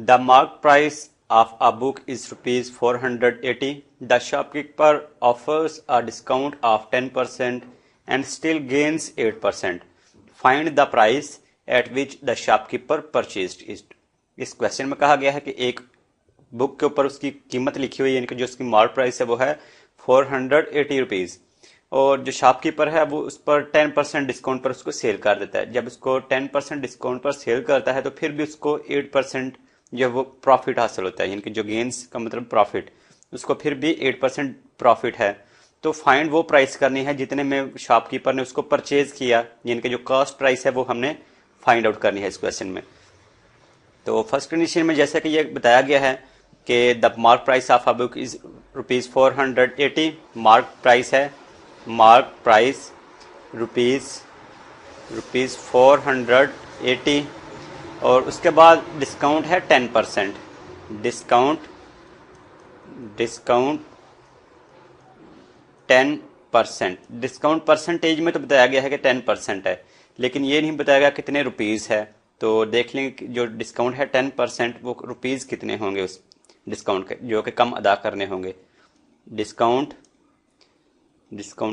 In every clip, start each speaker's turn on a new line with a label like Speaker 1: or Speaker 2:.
Speaker 1: The mark price of a book is rupees 480. The shopkeeper offers a discount of 10% and still gains 8%. Find the price at which the shopkeeper purchased it. इस question में कहा गया है कि एक book के ऊपर उसकी कीमत लिखी हुई है, यानी कि जो उसकी मार्क प्राइस है वो है 480 रुपीज, और जो शॉपकीपर है वो उस पर 10% डिस्काउंट पर उसको सेल कर देता है। जब उसको 10% डिस्काउंट पर सेल करता है तो फिर भी उसको 8% जो वो प्रॉफिट हासिल होता है, यानी कि जो गेन्स का मतलब प्रॉफिट, उसको फिर भी 8% प्रॉफिट है। तो फाइंड वो प्राइस करनी है जितने में शॉपकीपर ने उसको परचेज किया, यानी कि जो कॉस्ट प्राइस है वो हमने फाइंड आउट करनी है इस क्वेश्चन में। तो फर्स्ट कंडीशन में जैसा कि ये बताया गया है कि the mark price of a book is rupees 480। Mark price है, मार्क प्राइस रुपीज 480, और उसके बाद डिस्काउंट है 10%। डिस्काउंट 10%। डिस्काउंट परसेंटेज में तो बताया गया है कि 10% है, लेकिन ये नहीं बताया गया कितने रुपीज है। तो देख लेंगे कि जो डिस्काउंट है 10%, वो रुपीज कितने होंगे उस डिस्काउंट के, जो कि कम अदा करने होंगे। डिस्काउंट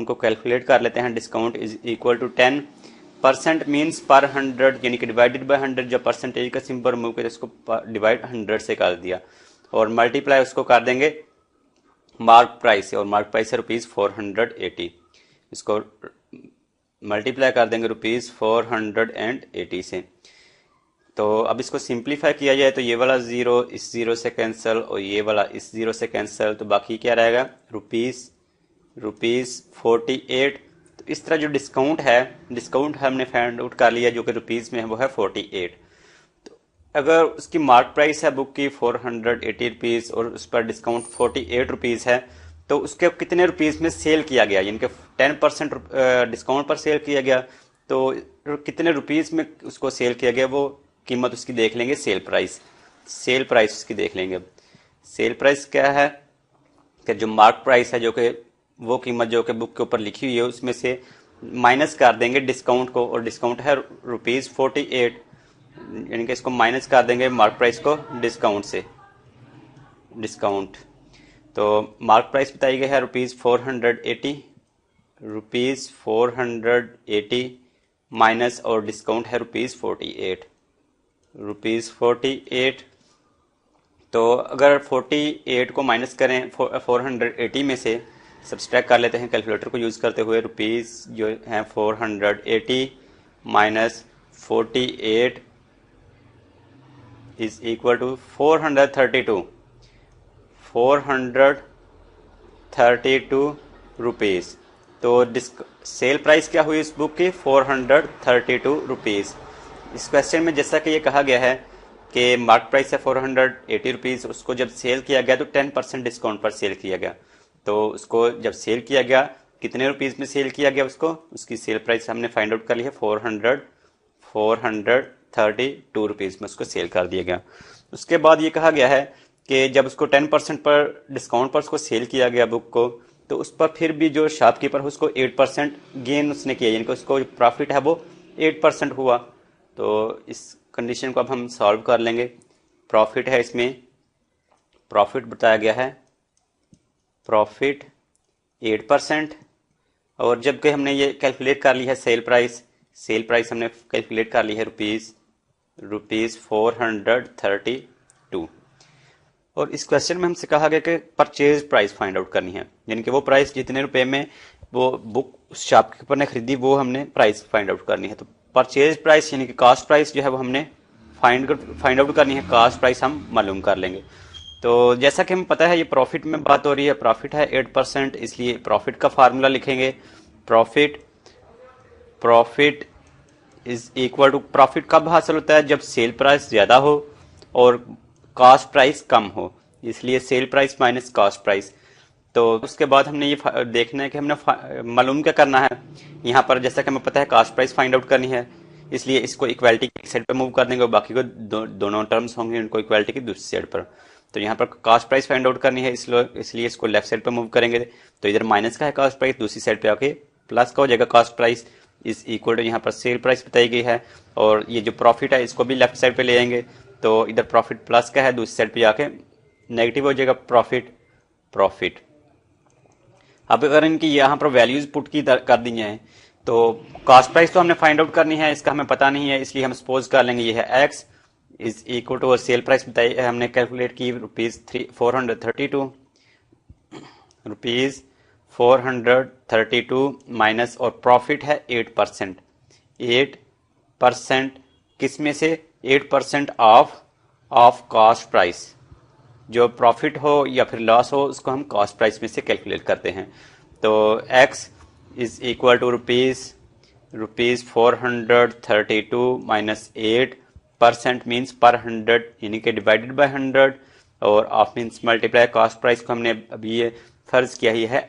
Speaker 1: को कैलकुलेट कर लेते हैं। Discount is equal to 10% means per 100, यानी कि डिवाइडेड बाय 100। जब परसेंटेज का सिंबल रिमूव करके इसको डिवाइड 100 से कर दिया, और मल्टीप्लाई उसको कर देंगे मार्क प्राइस से, और मार्क प्राइस है रुपीज 480। इसको मल्टीप्लाई कर देंगे रुपीज 480 से। तो अब इसको सिंप्लीफाई किया जाए तो ये वाला जीरो इस जीरो से कैंसिल, और ये वाला इस जीरो से कैंसिल, तो बाकी क्या रहेगा रुपीज 48। तो इस तरह जो डिस्काउंट हमने फाइंड आउट कर लिया जो कि रुपीज में है, वो है 48। तो अगर उसकी मार्क प्राइस है बुक की 480 रुपीज और उस पर डिस्काउंट 48 रुपीज है, तो उसके कितने रुपीज में सेल किया गया, यानी कि 10% डिस्काउंट पर सेल किया गया, तो कितने रुपीज में उसको सेल किया गया वो कीमत उसकी देख लेंगे। सेल प्राइस उसकी देख लेंगे। अब सेल प्राइस क्या है कि जो मार्क प्राइस है, जो कि वो कीमत जो कि बुक के ऊपर लिखी हुई है, उसमें से माइनस कर देंगे डिस्काउंट को, और डिस्काउंट है रुपीज 48, यानी कि इसको माइनस कर देंगे मार्क प्राइस को डिस्काउंट से। डिस्काउंट तो मार्क प्राइस बताई गई है रुपीज 480 माइनस, और डिस्काउंट है रुपीज 48। तो अगर 48 को माइनस करें 480 में से, सब्सट्रैक्ट कर लेते हैं कैलकुलेटर को यूज करते हुए। रुपीज जो है 480 minus 48 is equal to 432 rupees. तो सेल प्राइस क्या हुई इस बुक की 432 रुपीज। इस क्वेश्चन में जैसा कि ये कहा गया है कि मार्क प्राइस है 480 रुपीज, उसको जब सेल किया गया तो 10% डिस्काउंट पर सेल किया गया। तो उसको जब सेल किया गया कितने रुपीज में सेल किया गया, उसकी सेल प्राइस हमने फाइंड आउट कर ली है 432 रुपीज में उसको सेल कर दिया गया। उसके बाद ये कहा गया है कि जब उसको 10% पर डिस्काउंट पर उसको सेल किया गया बुक को, तो उस पर फिर भी जो शॉपकीपर है उसको 8% गेन उसने किया, यानी कि उसको प्रॉफिट है वो 8% हुआ। तो इस कंडीशन को अब हम सॉल्व कर लेंगे। प्रॉफिट है, इसमें प्रॉफिट बताया गया है प्रॉफिट 8%, और जबकि हमने ये कैलकुलेट कर ली है सेल प्राइस हमने कैलकुलेट कर ली है रुपीज 432। और इस क्वेश्चन में हमसे कहा गया कि परचेज प्राइस फाइंड आउट करनी है, यानी कि वो प्राइस जितने रुपए में वो बुक शॉपकीपर ने खरीदी वो हमने प्राइस फाइंड आउट करनी है। तो परचेज प्राइस यानी कि कॉस्ट प्राइस जो है वो हमने फाइंड आउट करनी है, कॉस्ट प्राइस हम मालूम कर लेंगे। तो जैसा कि हमें पता है ये प्रॉफिट में बात हो रही है, प्रॉफिट है 8%, इसलिए प्रॉफिट का फार्मूला लिखेंगे। Profit is equal to, profit कब हासिल होता है जब सेल प्राइस ज्यादा हो और कॉस्ट प्राइस कम हो, इसलिए sale price minus cost price. तो उसके बाद हमने ये देखना है कि हमने मालूम क्या करना है। यहाँ पर जैसा कि हमें पता है कॉस्ट प्राइस फाइंड आउट करनी है, इसलिए इसको इक्वालिटी की साइड पर मूव कर देंगे और बाकी को दोनों टर्म्स होंगे उनको इक्वालिटी की दूसरी साइड पर। तो यहाँ पर कॉस्ट प्राइस फाइंड आउट करनी है, इसलिए इसको लेफ्ट साइड पर मूव करेंगे। तो इधर माइनस का है कॉस्ट प्राइस, दूसरी साइड पे आके प्लस का हो जाएगा cost price is equal to, यहाँ पर सेल प्राइस बताई गई है, और ये जो प्रॉफिट है इसको भी लेफ्ट साइड पे ले आएंगे। तो इधर प्रॉफिट प्लस का है, दूसरी साइड पे जाके नेगेटिव हो जाएगा प्रॉफिट। अब अगर इनकी यहाँ पर वैल्यूज पुट की कर दी जाए तो कॉस्ट प्राइस तो हमने फाइंड आउट करनी है, इसका हमें पता नहीं है, इसलिए हम सपोज कर लेंगे ये है एक्स इज इक्वल टू, और सेल प्राइस बताई हमने कैलकुलेट की रुपीज 432 माइनस, और प्रॉफिट है 8%। 8% किस में से? 8% ऑफ कॉस्ट प्राइस। जो प्रॉफिट हो या फिर लॉस हो उसको हम कॉस्ट प्राइस में से कैलकुलेट करते हैं। तो x is equal to rupees 432 minus 8% means per 100 यानी कि डिवाइडेड बाय 100, और of means multiply cost price को हमने अभी ये फर्ज किया ही है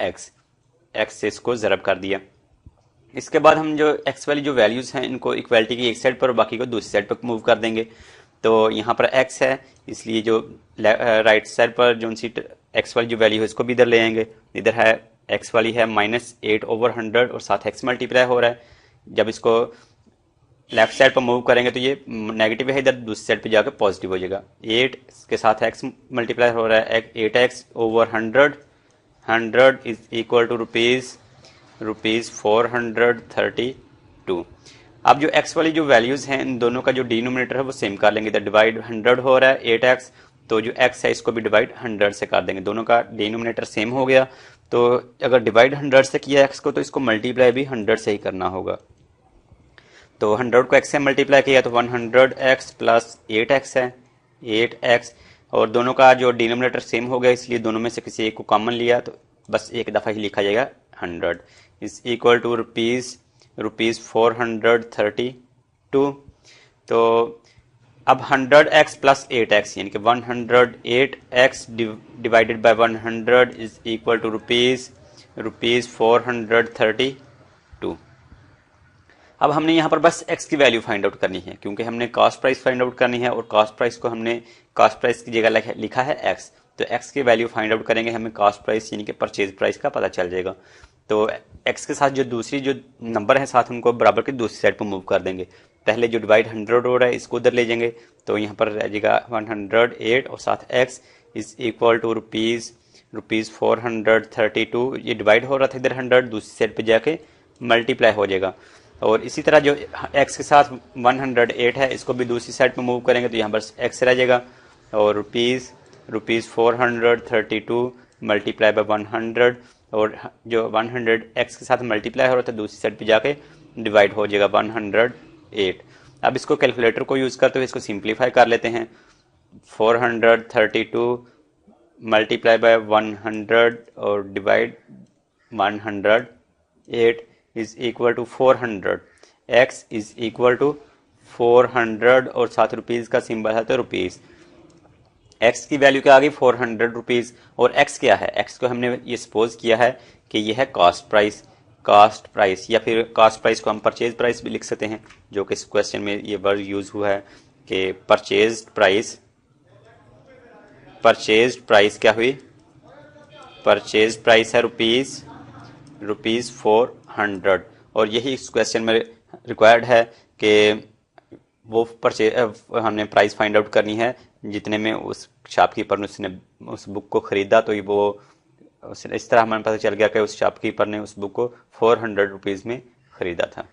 Speaker 1: x से इसको ज़रब कर दिया। इसके बाद हम जो x वाली जो वैल्यूज हैं इनको इक्वालिटी की एक साइड पर और बाकी को दूसरी साइड पर मूव कर देंगे। तो यहाँ पर x है, इसलिए जो राइट साइड पर जो सी x वाली जो वैल्यू है इसको भी इधर ले आएंगे। इधर है x वाली है -8/100 और साथ x मल्टीप्लाई हो रहा है। जब इसको लेफ्ट साइड पर मूव करेंगे तो ये नेगेटिव है, इधर दूसरी साइड पे जाकर पॉजिटिव हो जाएगा। 8 के साथ x मल्टीप्लाई हो रहा है, 8x/100 is equal to rupees 432। अब जो x वाली जो वैल्यूज हैं इन दोनों का जो डिनोमिनेटर है वो सेम कर लेंगे। इधर डिवाइड 100 हो रहा है 8x, तो जो x है इसको भी डिवाइड 100 से कर देंगे, दोनों का डिनोमिनेटर सेम हो गया। तो अगर डिवाइड 100 से किया x को तो इसको मल्टीप्लाई भी 100 से ही करना होगा। तो 100 को x से मल्टीप्लाई किया तो 100x प्लस 8x है 8x, और दोनों का जो डिनोमिनेटर सेम हो गया इसलिए दोनों में से किसी एक को कॉमन लिया तो बस एक दफ़ा ही लिखा जाएगा 100 इज इक्वल टू रुपीज 432। तो अब 100x प्लस 8x यानी कि 108x divided by 100 is equal to rupees 432। अब हमने यहाँ पर बस x की वैल्यू फाइंड आउट करनी है, क्योंकि हमने कॉस्ट प्राइस फाइंड आउट करनी है और कॉस्ट प्राइस को हमने कॉस्ट प्राइस की जगह लिखा है x, तो x की वैल्यू फाइंड आउट करेंगे, हमें कॉस्ट प्राइस यानी कि परचेज प्राइस का पता चल जाएगा। तो x के साथ जो दूसरी जो नंबर है साथ उनको बराबर के दूसरी साइड पर मूव कर देंगे। पहले जो डिवाइड 100 हो रहा है इसको उधर ले जाएंगे, तो यहाँ पर रह जाएगा 108 और साथ x is equal to rupees 432। ये डिवाइड हो रहा था इधर 100, दूसरी साइड पे जाके मल्टीप्लाई हो जाएगा। और इसी तरह जो x के साथ 108 है इसको भी दूसरी साइड पे मूव करेंगे तो यहाँ पर x रह जाएगा, और रुपीज 432 मल्टीप्लाई बाय 100, और जो 100 x के साथ मल्टीप्लाई हो रहा था दूसरी साइड पे जाके डिवाइड हो जाएगा 108। अब इसको कैलकुलेटर को यूज़ करते हुए इसको सिंप्लीफाई कर लेते हैं। 432 मल्टीप्लाई बाय 100 और divide 108 is equal to 400। x is equal to 400 और साथ रुपीज का सिंबल है तो रुपीज। x की वैल्यू क्या आ गई 400 रुपीज, और x क्या है? x को हमने ये सपोज किया है कि ये है कॉस्ट प्राइस या फिर कॉस्ट प्राइस को हम परचेज प्राइस भी लिख सकते हैं, जो कि इस क्वेश्चन में ये वर्ड यूज हुआ है कि परचेज प्राइस क्या हुई? परचेज प्राइस है रुपीज 400, और यही इस क्वेश्चन में रिक्वायर्ड है कि वो हमने प्राइस फाइंड आउट करनी है जितने में उस शॉपकीपर ने उसने उस बुक को खरीदा। तो वो इस तरह हमें पता चल गया कि उस शॉपकीपर ने उस बुक को 400 रुपीज़ में खरीदा था।